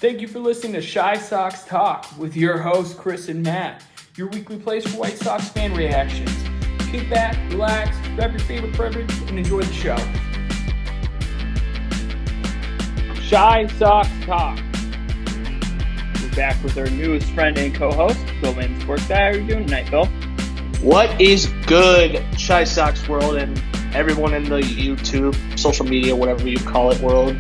Thank you for listening to Shy Sox Talk with your hosts, Chris and Matt, your weekly place for White Sox fan reactions. Kick back, relax, grab your favorite beverage, and enjoy the show. Shy Sox Talk. We're back with our newest friend and co-host, Bill Man Sports Guy. How are you doing tonight, Bill? What is good, Shy Sox world, and everyone in the YouTube, social media, whatever you call it, world?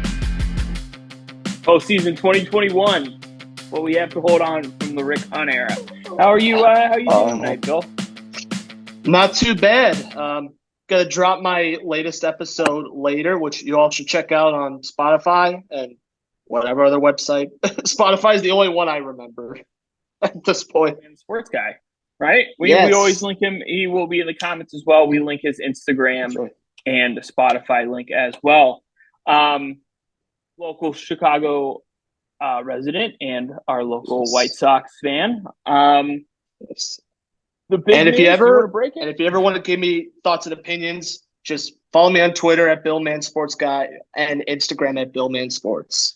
Postseason 2021. What we have to hold on from the Rick Hahn era. How are you doing tonight, Bill? Not too bad. Gonna drop my latest episode later, which you all should check out on Spotify and whatever other website. Spotify is the only one I remember at this point. Sports Guy, right? We always link him. He will be in the comments as well. We link his Instagram and the Spotify link as well. Local Chicago resident and our local White Sox fan. Yes. If you ever want to give me thoughts and opinions, just follow me on Twitter at BillManSportsGuy and Instagram at BillManSports.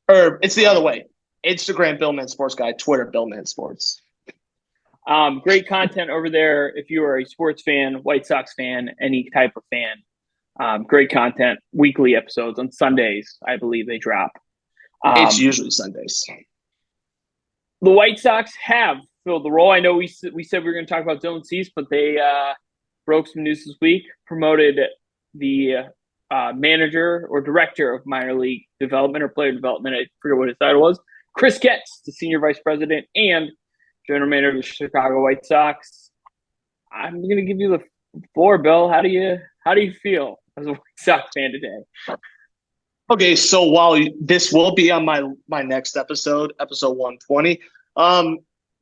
Or it's the other way. Instagram BillManSportsGuy, Twitter BillManSports. Great content over there if you are a sports fan, White Sox fan, any type of fan. Great content, weekly episodes on Sundays, I believe they drop. It's usually Sundays. The White Sox have filled the role. I know we said we were going to talk about Dylan Cease, but they broke some news this week, promoted the manager or director of minor league development or player development, I forget what his title was, Chris Getz, the senior vice president and general manager of the Chicago White Sox. I'm going to give you the floor, Bill. How do you feel as a White Sox fan today? Okay, so while this will be on my next episode 120,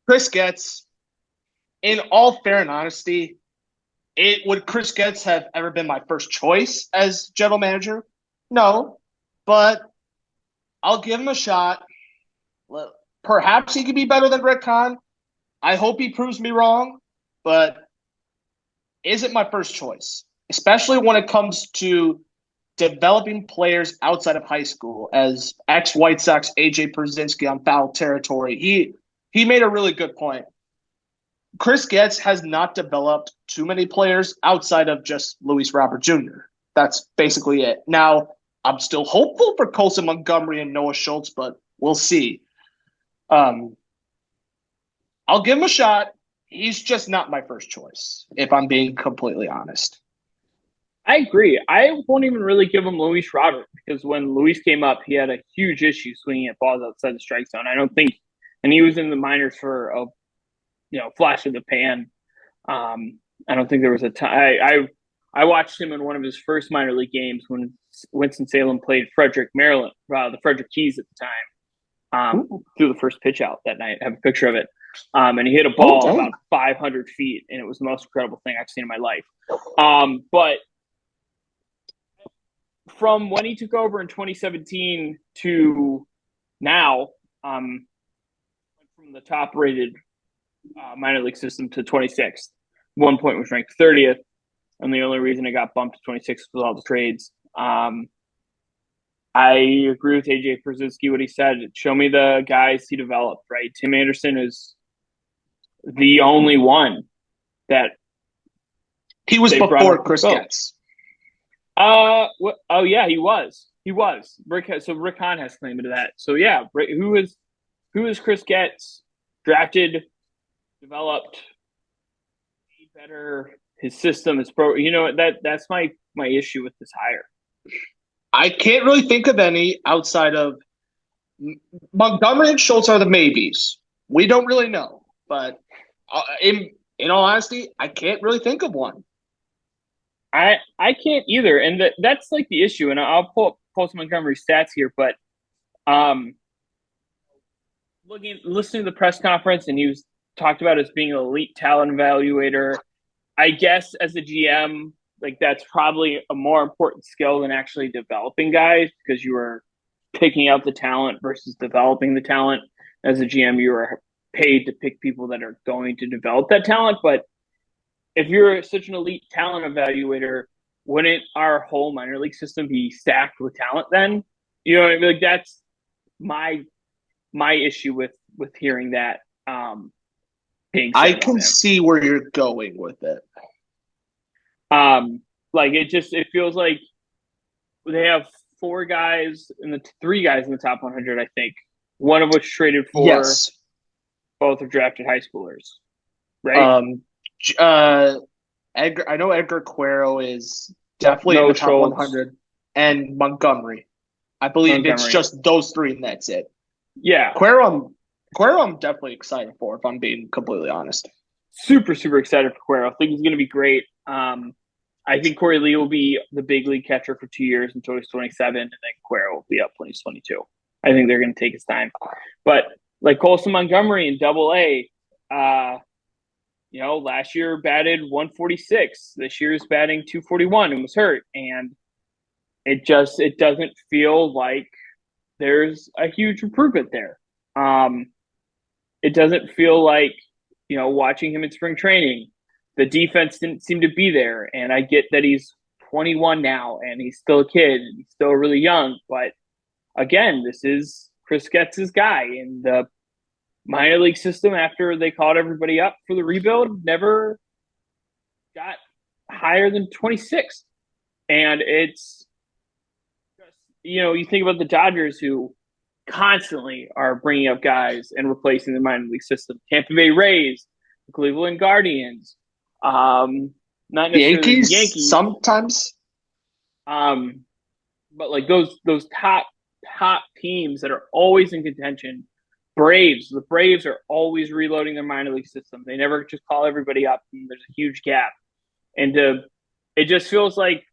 Chris Getz, in all fair and honesty, would Chris Getz have ever been my first choice as general manager? No, but I'll give him a shot. Perhaps he could be better than Rick Hahn. I hope he proves me wrong, but isn't my first choice, especially when it comes to developing players outside of high school. As ex-White Sox AJ Pierzynski on Foul Territory, he made a really good point. Chris Getz has not developed too many players outside of just Luis Robert Jr. That's basically it. Now, I'm still hopeful for Colson Montgomery and Noah Schultz, but we'll see. I'll give him a shot. He's just not my first choice, if I'm being completely honest. I agree. I won't even really give him Luis Robert because when Luis came up, he had a huge issue swinging at balls outside the strike zone. I don't think – and he was in the minors for a flash of the pan. I don't think there was a time – I watched him in one of his first minor league games when Winston-Salem played Frederick, Maryland, the Frederick Keys at the time. Threw the first pitch out that night. I have a picture of it. And he hit a ball about 500 feet, and it was the most incredible thing I've seen in my life. But from when he took over in 2017 to now, went from the top-rated minor league system to 26th. 1 point was ranked 30th, and the only reason it got bumped to 26th was all the trades. I agree with AJ Pierzynski, what he said. Show me the guys he developed, right? Tim Anderson is the only one that he was before Chris Getz. Oh yeah, he was. Rick Hahn has claim to that. So yeah, who is Chris Getz? Drafted, developed, made better. His system is pro. That's my issue with this hire. I can't really think of any outside of Montgomery and Schultz are the maybes. We don't really know, but in all honesty, I can't really think of one. I can't either, and that's like the issue. And I'll post Montgomery's stats here, but listening to the press conference, and he was talked about as being an elite talent evaluator. I guess as a GM, like that's probably a more important skill than actually developing guys because you are picking out the talent versus developing the talent. As a GM, you are paid to pick people that are going to develop that talent. But if you're such an elite talent evaluator, wouldn't our whole minor league system be stacked with talent then? You know what I mean? Like that's my my issue with hearing that being I said about can him. see where you're going with it. Like it feels like they have three guys in the top 100. I think one of which traded for, Yes. both are drafted high schoolers, right? Um, uh, Edgar. I know Edgar Cuero is definitely in No the top Schultz, 100, and Montgomery. I believe it's Montgomery. just those three, and that's it. Yeah, Cuero, I'm definitely excited for. If I'm being completely honest. super super excited for Cuero. I think he's going to be great. I think Corey Lee will be the big league catcher for 2 years until he's 27, and then Cuero will be up when he's 22. I think they're going to take his time. But like Colson Montgomery in Double A, last year batted 146. This year is batting 241 and was hurt, and it doesn't feel like there's a huge improvement there. It doesn't feel like, watching him in spring training, the defense didn't seem to be there. And I get that he's 21 now and he's still a kid and he's still really young. But again, this is Chris Getz's guy. And the minor league system, after they called everybody up for the rebuild, never got higher than 26th. And it's just, you think about the Dodgers, who constantly are bringing up guys and replacing the minor league system. Tampa Bay Rays, the Cleveland Guardians, not necessarily the Yankees, sometimes. But like those top teams that are always in contention. Braves, the Braves are always reloading their minor league system. They never just call everybody up, and there's a huge gap. And it just feels like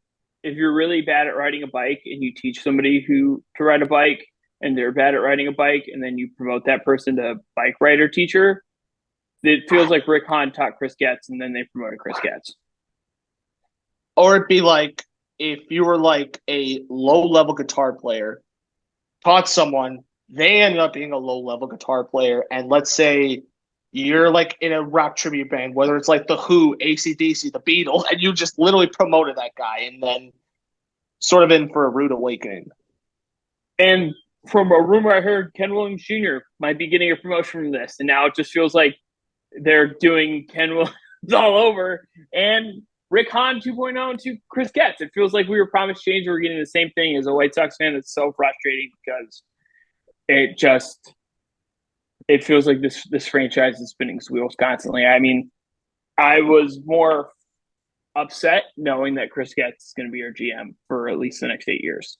if you're really bad at riding a bike and you teach somebody to ride a bike, and they're bad at riding a bike, and then you promote that person to bike rider teacher, it feels like Rick Hahn taught Chris Getz, and then they promoted Chris Getz. Or it'd be like if you were like a low-level guitar player, taught someone, they ended up being a low-level guitar player, and let's say you're like in a rock tribute band, whether it's like The Who, AC/DC, The Beatles, and you just literally promoted that guy and then sort of in for a rude awakening. And from a rumor I heard, Ken Williams Jr. might be getting a promotion from this, and now it just feels like they're doing Ken Williams all over, and Rick Hahn 2.0 to Chris Getz. It feels like we were promised change. We're getting the same thing. As a White Sox fan, it's so frustrating because it feels like this franchise is spinning its wheels constantly. I mean, I was more upset knowing that Chris Getz is going to be our GM for at least the next 8 years,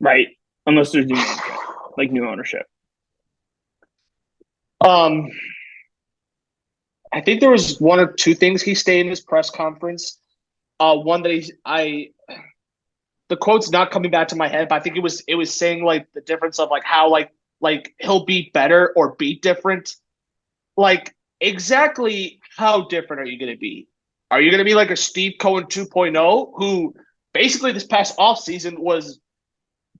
right? Unless there's new ownership, like new ownership. I think there was one or two things he stated in his press conference. One that the quote's not coming back to my head, but I think it was saying like the difference of like how like he'll be better or be different. Like exactly how different are you going to be? Are you going to be like a Steve Cohen 2.0 who basically this past offseason was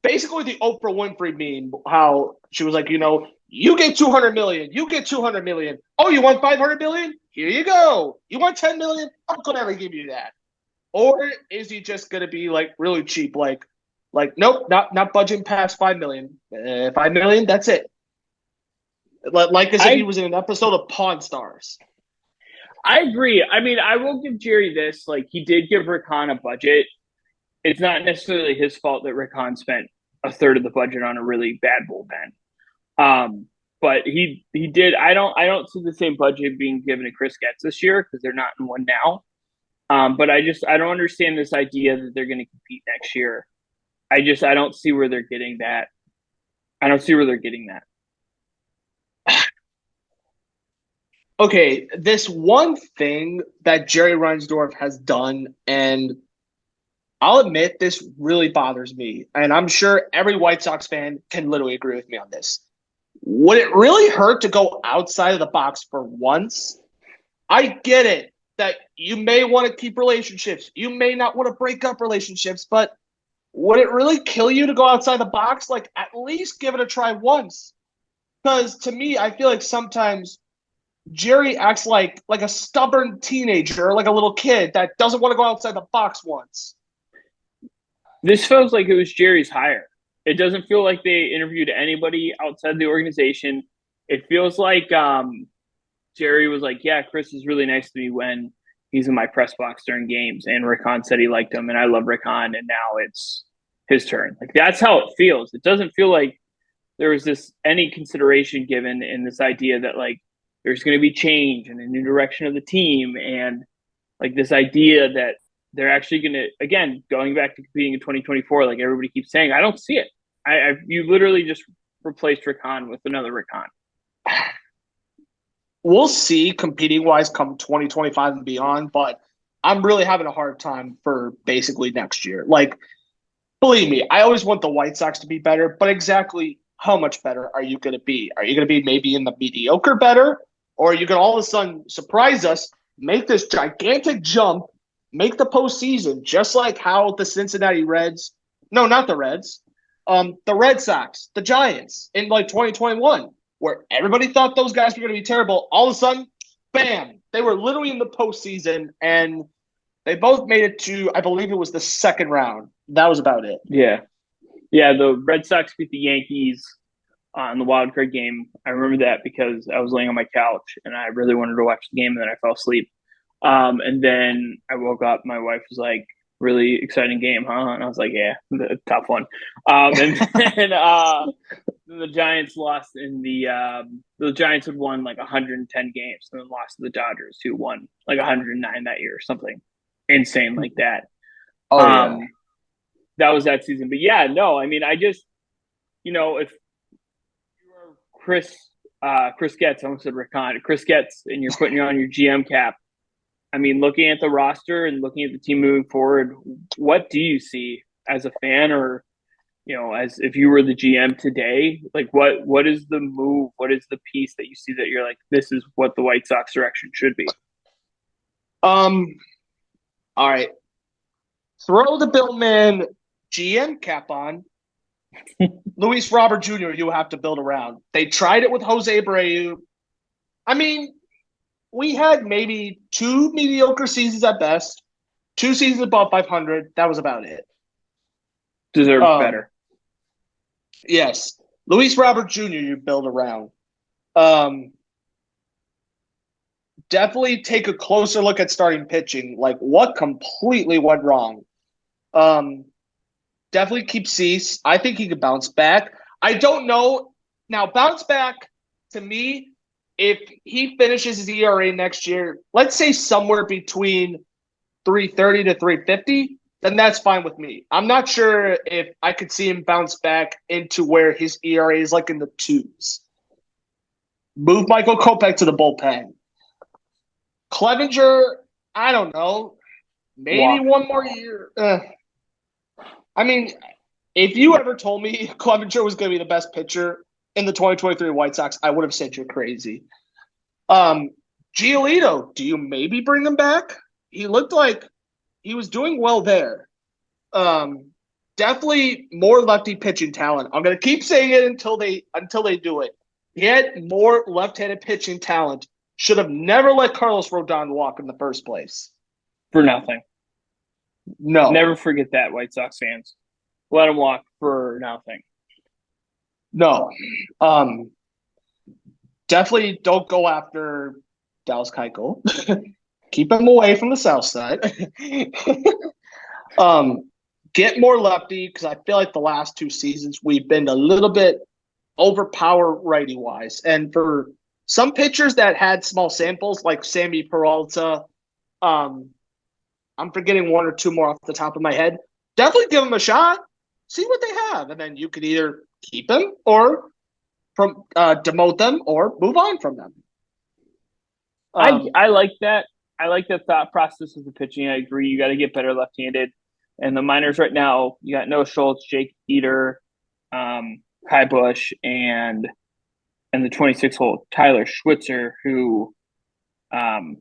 basically the Oprah Winfrey meme, how she was like, you get 200 million, you get 200 million. Oh, you want 500 million? Here you go. You want 10 million? I'm going to never give you that. Or is he just going to be like really cheap? Like, nope, not budging past 5 million. 5 million, that's it. Like as if he was in an episode of Pawn Stars. I agree. I mean, I will give Jerry this. Like, he did give Rick Hahn a budget. It's not necessarily his fault that Rick Hahn spent a third of the budget on a really bad bullpen. But he did. I don't see the same budget being given to Chris Getz this year because they're not in one now. But I don't understand this idea that they're going to compete next year. I don't see where they're getting that. I don't see where they're getting that. Okay, this one thing that Jerry Reinsdorf has done, and I'll admit this really bothers me, and I'm sure every White Sox fan can literally agree with me on this. Would it really hurt to go outside of the box for once? I get it that you may want to keep relationships. You may not want to break up relationships, but would it really kill you to go outside the box? Like, at least give it a try once. Because to me, I feel like sometimes Jerry acts like a stubborn teenager, like a little kid that doesn't want to go outside the box once. This feels like it was Jerry's hire. It doesn't feel like they interviewed anybody outside the organization. It feels like Jerry was like, "Yeah, Chris is really nice to me when he's in my press box during games," and Rickon said he liked him, and I love Rickon, and now it's his turn. Like that's how it feels. It doesn't feel like there was this any consideration given in this idea that like there's going to be change and a new direction of the team, and like this idea that they're actually going to, again, going back to competing in 2024, like everybody keeps saying, I don't see it. You literally just replaced Rickon with another Rickon. We'll see competing wise come 2025 and beyond, but I'm really having a hard time for basically next year. Like, believe me, I always want the White Sox to be better, but exactly how much better are you going to be? Are you going to be maybe in the mediocre better? Or are you going to all of a sudden surprise us, make this gigantic jump, make the postseason, just like how the Cincinnati Reds, no, not the Reds, the Red Sox, the Giants in like 2021, where everybody thought those guys were going to be terrible. All of a sudden, bam, they were literally in the postseason and they both made it to, I believe it was the second round. That was about it. Yeah. Yeah. The Red Sox beat the Yankees in the wild card game. I remember that because I was laying on my couch and I really wanted to watch the game, and then I fell asleep. And then I woke up. My wife was like, "Really exciting game, huh?" And I was like, "Yeah, the tough one." And then the Giants lost in the Giants had won like 110 games and then lost to the Dodgers, who won like 109 that year, or something insane like that. Oh, yeah. Um, that was that season. But yeah, no, I mean, I just if you're Chris Getz, I almost said Rickon, Chris Getz, and you're putting on your GM cap. I mean, looking at the roster and looking at the team moving forward, what do you see as a fan, or as if you were the GM today? Like, what is the move? What is the piece that you see that you're like, this is what the White Sox direction should be? Um. All right. Throw the Billman GM cap on. Luis Robert Jr. You have to build around. They tried it with Jose Abreu. I mean, we had maybe two mediocre seasons at best, two seasons above 500. That was about it. Deserves better. Yes. Luis Robert Jr. you build around. Um, Definitely take a closer look at starting pitching. Like, what completely went wrong? Um, Definitely keep Cease. I think he could bounce back. I don't know. Now, bounce back to me, if he finishes his ERA next year, let's say somewhere between 330 to 350, then that's fine with me. I'm not sure if I could see him bounce back into where his ERA is like in the twos. Move Michael Kopech to the bullpen. Clevenger, I don't know. Maybe Walk. one more year. I mean, if you ever told me Clevenger was going to be the best pitcher in the 2023 White Sox, I would have said you're crazy. Giolito, do you maybe bring him back? He looked like he was doing well there. Definitely more lefty pitching talent. I'm going to keep saying it until they do it. He had more left-handed pitching talent. Should have never let Carlos Rodon walk in the first place. For nothing. No. Never forget that, White Sox fans. Let him walk for nothing. No. Definitely don't go after Dallas Keuchel. Keep him away from the south side. Get more lefty, because I feel like the last two seasons we've been a little bit overpower righty-wise. And for some pitchers that had small samples, like Sammy Peralta, I'm forgetting one or two more off the top of my head. Definitely give them a shot. See what they have, and then you could either keep them or demote them or move on from them. I like that. I like the thought process of the pitching. I agree. You got to get better left-handed. And the minors right now, you got Noah Schultz, Jake Eater, Kai Bush, and the 26-hole Tyler Schwitzer, who guy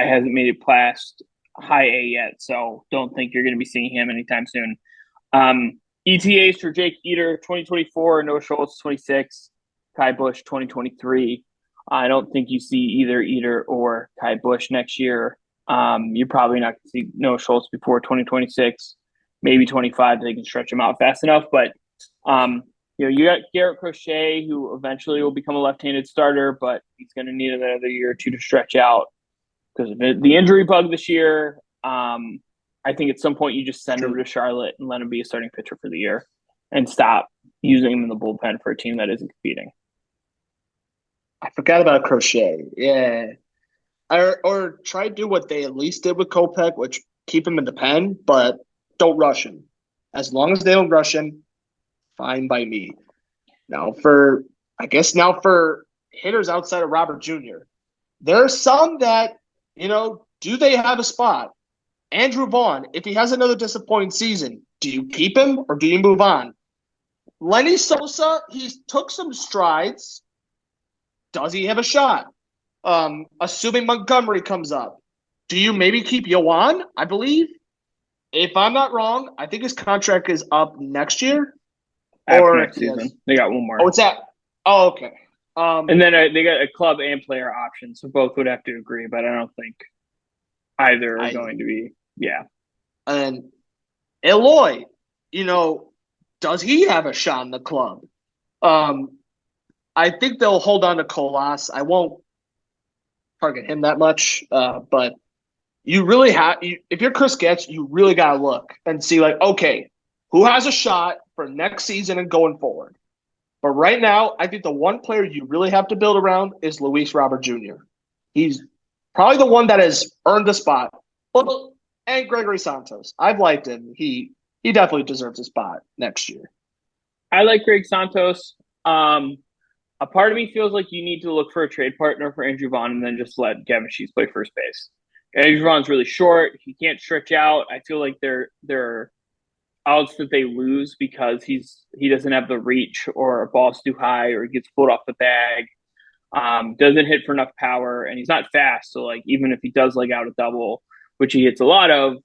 hasn't made it past high A yet, so don't think you're going to be seeing him anytime soon. ETAs for Jake Eater 2024, Noah Schultz 26, Kai Bush 2023. I don't think you see either Eater or Kai Bush next year. You're probably not going to see Noah Schultz before 2026. maybe 25 if they can stretch him out fast enough. But you got Garrett Crochet, who eventually will become a left-handed starter, but he's going to need another year or two to stretch out because of the injury bug this year. I think at some point you just send him to Charlotte and let him be a starting pitcher for the year and stop using him in the bullpen for a team that isn't competing. I forgot about Crochet. Yeah. Or try to do what they at least did with Kopech, which keep him in the pen, but don't rush him. As long as they don't rush him, fine by me. Now for hitters outside of Robert Jr., there are some that, do they have a spot? Andrew Vaughn, if he has another disappointing season, do you keep him or do you move on? Lenny Sosa, he took some strides. Does he have a shot? Assuming Montgomery comes up, do you maybe keep Yoan? I believe, if I'm not wrong, I think his contract is up next year. After next season. They got one more. Oh, it's that. Oh, okay. And then they got a club and player option, so both would have to agree, but I don't think either are going to be. Yeah. And Eloy, does he have a shot in the club? I think they'll hold on to Colas. I won't target him that much, but you really if you're Chris Getz, you really got to look and see, okay, who has a shot for next season and going forward. But right now, I think the one player you really have to build around is Luis Robert Jr. He's probably the one that has earned the spot. And Gregory Santos. I've liked him. He definitely deserves a spot next year. I like Greg Santos. A part of me feels like you need to look for a trade partner for Andrew Vaughn and then just let Gavin Sheets play first base. Andrew Vaughn's really short. He can't stretch out. I feel like there are outs that they lose because he doesn't have the reach, or a ball's too high, or he gets pulled off the bag. Doesn't hit for enough power, and he's not fast. So even if he does out a double, which he hits a lot of,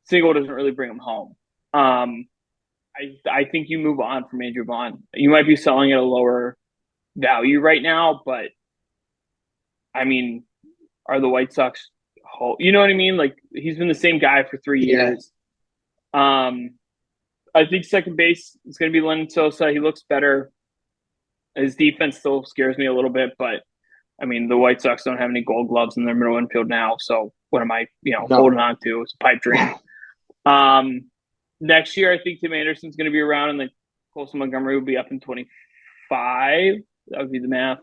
single doesn't really bring him home. I think you move on from Andrew Vaughn. You might be selling at a lower value right now, but I mean, are the White Sox you know what I mean? He's been the same guy for 3 years. I think second base is going to be Lenny Sosa. He looks better. His defense still scares me a little bit, but I mean, the White Sox don't have any Gold Gloves in their middle infield now, so what am I, holding on to? It's a pipe dream. Next year, I think Tim Anderson's going to be around, and then Colson Montgomery will be up in 25. That would be the math.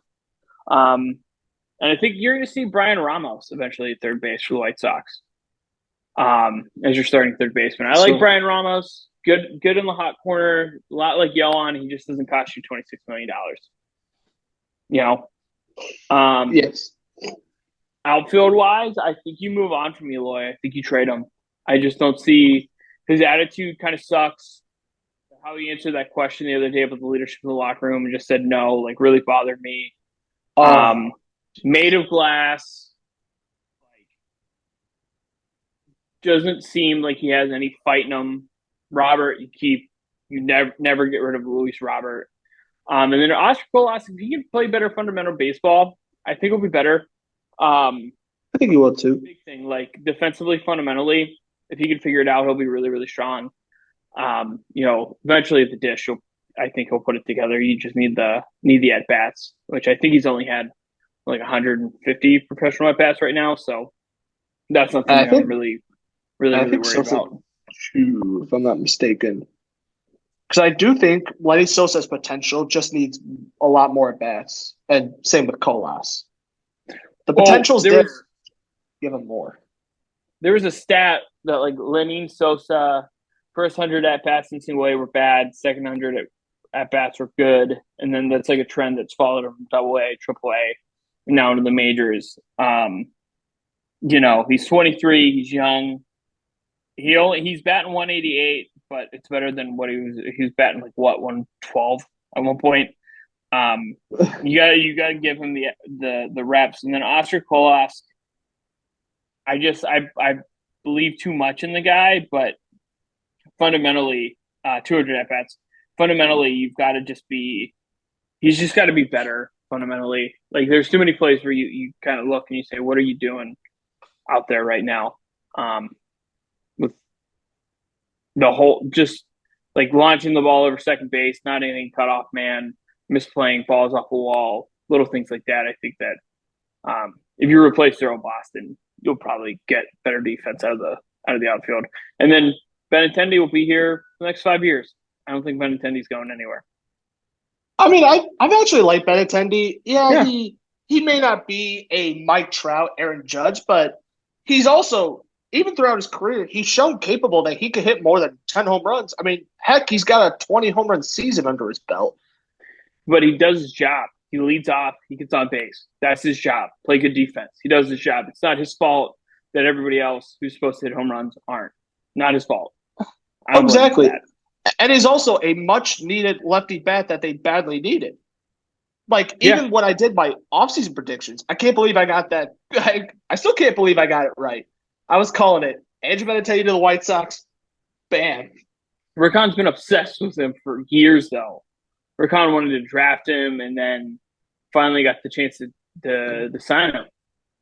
And I think you're going to see Brian Ramos eventually at third base for the White Sox as your starting third baseman. I like Brian Ramos. Good in the hot corner. A lot like Yoan. He just doesn't cost you $26 million. Yes. Outfield-wise, I think you move on from Eloy. I think you trade him. I just don't see – his attitude kind of sucks. How he answered that question the other day about the leadership in the locker room and just said no, really bothered me. Made of glass. Doesn't seem like he has any fight in him. Robert, you never get rid of Luis Robert. And then Oscar Colas, if he can play better fundamental baseball, I think it'll be better. I think he will too. Big thing, defensively, fundamentally, if he can figure it out, he'll be really, really strong. Eventually at the dish, I think he'll put it together. You just need the at bats, which I think he's only had 150 professional at bats right now. So that's something I'm really worried about. Two, if I'm not mistaken. Because I do think Lenny Sosa's potential just needs a lot more at bats, and same with Colas. The potential's there. Give him more. There was a stat that Lenny Sosa first 100 at bats in single A were bad, second 100 at bats were good, and then that's a trend that's followed from Double A, Triple A, and now into the majors. He's 23, he's young. He's batting 188, but it's better than what he was batting 112 at one point. You gotta give him the reps. And then Oscar Colas, I believe too much in the guy, but fundamentally 200 at bats. Fundamentally, you've got to he's just got to be better fundamentally. There's too many plays where you kind of look and you say, what are you doing out there right now? the whole just like launching the ball over second base, not anything cut off man, misplaying balls off the wall, little things like that. I think that if you replace Daryl Boston, you'll probably get better defense out of the outfield. And then Benintendi will be here the next 5 years. I don't think Benintendi's going anywhere. I mean, I've actually liked Benintendi. Yeah, Yeah. he may not be a Mike Trout, Aaron Judge, but he's also even throughout his career, he's shown capable that he could hit more than 10 home runs. I mean, heck, he's got a 20 home run season under his belt. But he does his job. He leads off. He gets on base. That's his job. Play good defense. He does his job. It's not his fault that everybody else who's supposed to hit home runs aren't. Not his fault. Exactly. And he's also a much needed lefty bat that they badly needed. Like, even when I did my offseason predictions, I can't believe I got that. I still can't believe I got it right. I was calling it Andrew Benintendi to the White Sox. Bam. Rickon's been obsessed with him for years, though. Rickon wanted to draft him and then finally got the chance to sign him.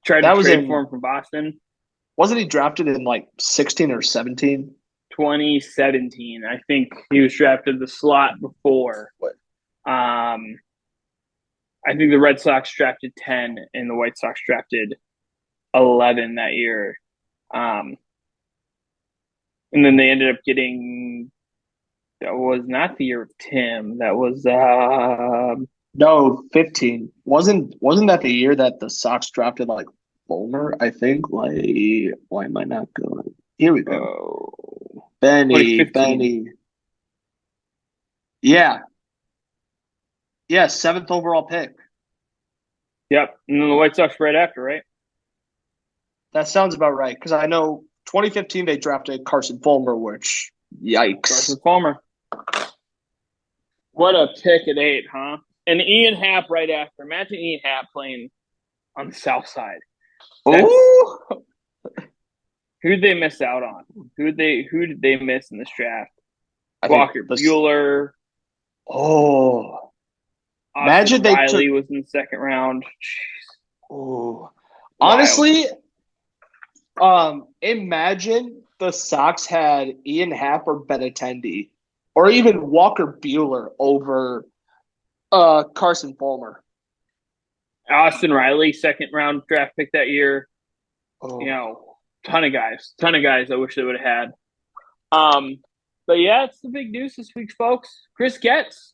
Tried to trade for him from Boston. Wasn't he drafted in like 16 or 17? 2017. I think he was drafted the slot before. I think the Red Sox drafted 10 and the White Sox drafted 11 that year. And then they ended up getting – that was not the year of Tim. That was no, 15. Wasn't that the year that the Sox drafted like Fulmer, I think? Like, why am I not going? Here we go. Benny. Yeah. Yeah, 7th overall pick. Yep. And then the White Sox right after, right? That sounds about right. Because I know 2015 they drafted Carson Fulmer, which, yikes. Carson Fulmer. What a pick at 8, huh? And Ian Happ right after. Imagine Ian Happ playing on the South Side. Ooh. Who did they miss out on? Who did they miss in this draft? Walker Buehler. Oh. Imagine Riley was in the second round. Jeez. Oh. Honestly, imagine the Sox had Ian Happ or Benintendi, or even Walker Buehler over Carson Fulmer. Austin Riley, second round draft pick that year. Oh. You know, ton of guys I wish they would have had. But yeah, it's the big news this week, folks. Chris Getz,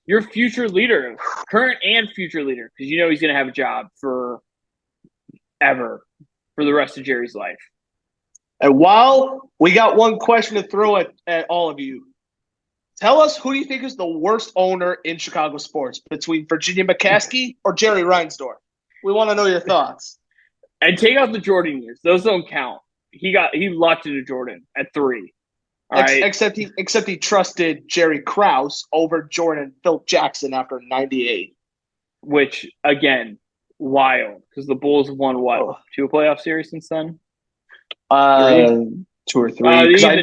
your future leader, current and future leader, because you know he's going to have a job for the rest of Jerry's life. And while we got one question to throw at all of you, tell us who do you think is the worst owner in Chicago sports, between Virginia McCaskey or Jerry Reinsdorf? We want to know your thoughts. And take out the Jordan years; those don't count. He lucked into Jordan at 3. All right. Except he trusted Jerry Krause over Jordan Phil Jackson after 98. Which, again, wild, because the Bulls have won, what, 2 playoff series since then? 2 or 3. Even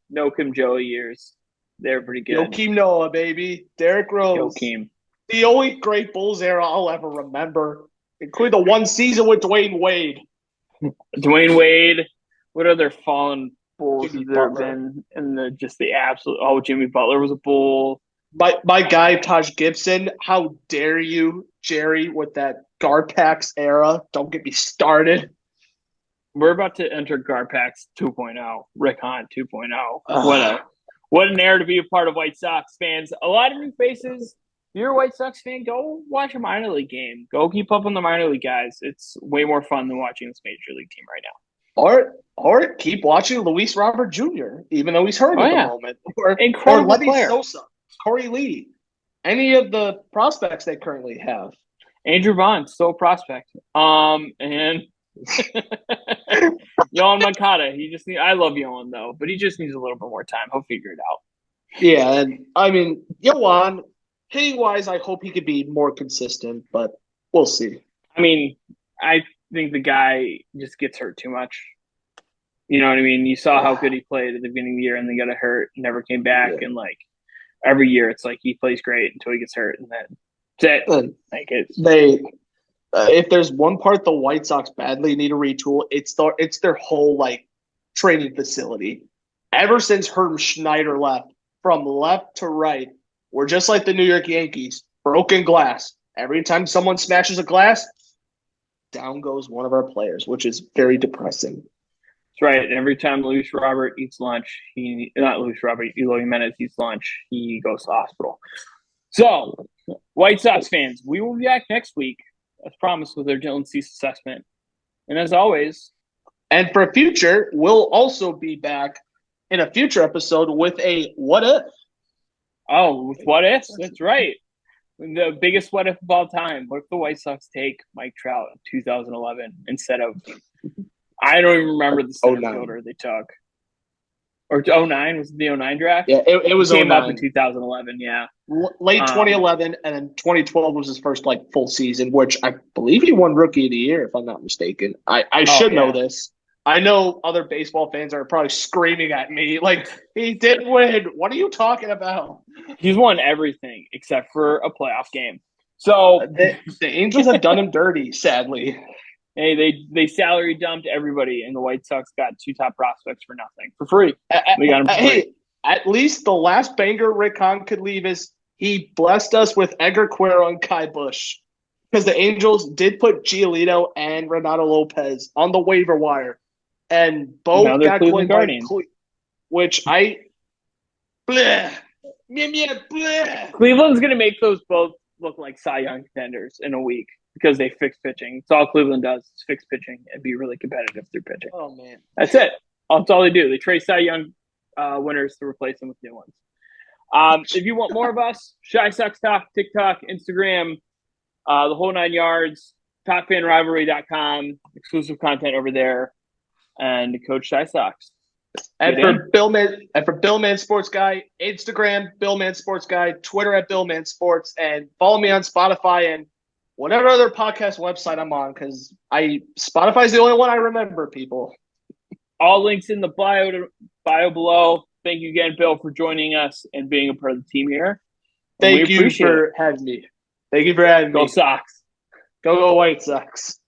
no Kim Joey years. They're pretty good. Joakim Noah, baby. Derrick Rose. Joakim. The only great Bulls era I'll ever remember, including the one season with Dwayne Wade. Dwayne Wade. What other fallen Bulls have there been? And the absolute. Oh, Jimmy Butler was a Bull. My guy Taj Gibson. How dare you, Jerry, with that Garpax era? Don't get me started. We're about to enter Garpax 2.0. Rick Hahn 2.0. What an era to be a part of, White Sox fans. A lot of new faces. If you're a White Sox fan, go watch a minor league game. Go keep up on the minor league guys. It's way more fun than watching this major league team right now. Or keep watching Luis Robert Jr., even though he's hurt at the moment. Or Levy player. Sosa, Corey Lee, any of the prospects they currently have. Andrew Vaughn, still a prospect. And Yohan Moncada. I love Yohan though, but he just needs a little bit more time. He'll figure it out. Yeah, and I mean Yohan, hitting wise, I hope he could be more consistent, but we'll see. I mean, I think the guy just gets hurt too much. You know what I mean? You saw how good he played at the beginning of the year, and then got hurt, never came back, and like every year, it's like he plays great until he gets hurt, and then that's it. Like if there's one part the White Sox badly need to retool, it's their whole like training facility. ever since Herm Schneider left, from left to right, we're just like the New York Yankees, broken glass. Every time someone smashes a glass, down goes one of our players, which is very depressing. That's right. And every time Luis Robert eats lunch, Eloy Jimenez eats lunch, he goes to the hospital. So, White Sox fans, we will be back next week, as promised, with our Dylan Cease assessment. And as always, and for future, we'll also be back in a future episode with a what if. Oh, with what ifs? That's right. The biggest what if of all time. What if the White Sox take Mike Trout in 2011 instead of, I don't even remember the center fielder they took. Or 09? Was it the 09 draft? Yeah, it was 09. Came up in 2011, yeah. Late 2011, and then 2012 was his first full season, which I believe he won Rookie of the Year, if I'm not mistaken. I should know this. I know other baseball fans are probably screaming at me, he didn't win. What are you talking about? He's won everything except for a playoff game. So the Angels have done him dirty, sadly. Hey, they salary dumped everybody, and the White Sox got 2 top prospects for nothing, for free. We got them for free. Hey, at least the last banger Rick Hahn could leave is he blessed us with Edgar Cuero and Kai Busch, because the Angels did put Giolito and Renato Lopez on the waiver wire, and both got Cleveland Guardians, which I bleh, bleh. Cleveland's gonna make those both look like Cy Young contenders in a week because they fix pitching. It's all Cleveland does is fix pitching and be really competitive through pitching. Oh man, that's it. That's all they do. They trade Cy Young winners to replace them with new ones. If you want more of us, Shy Sox Talk, TikTok, Instagram, the whole 9 yards, topfanrivalry.com, exclusive content over there, and Coach Shy Sox. And for Billman Sports Guy, Instagram Billman Sports Guy, Twitter at Billman Sports, and follow me on Spotify and whatever other podcast website I'm on, because Spotify's the only one I remember, people. All links in the bio below. Thank you again, Bill, for joining us and being a part of the team here. Thank you for having me. Thank you for having me. Go Sox. Go White Sox.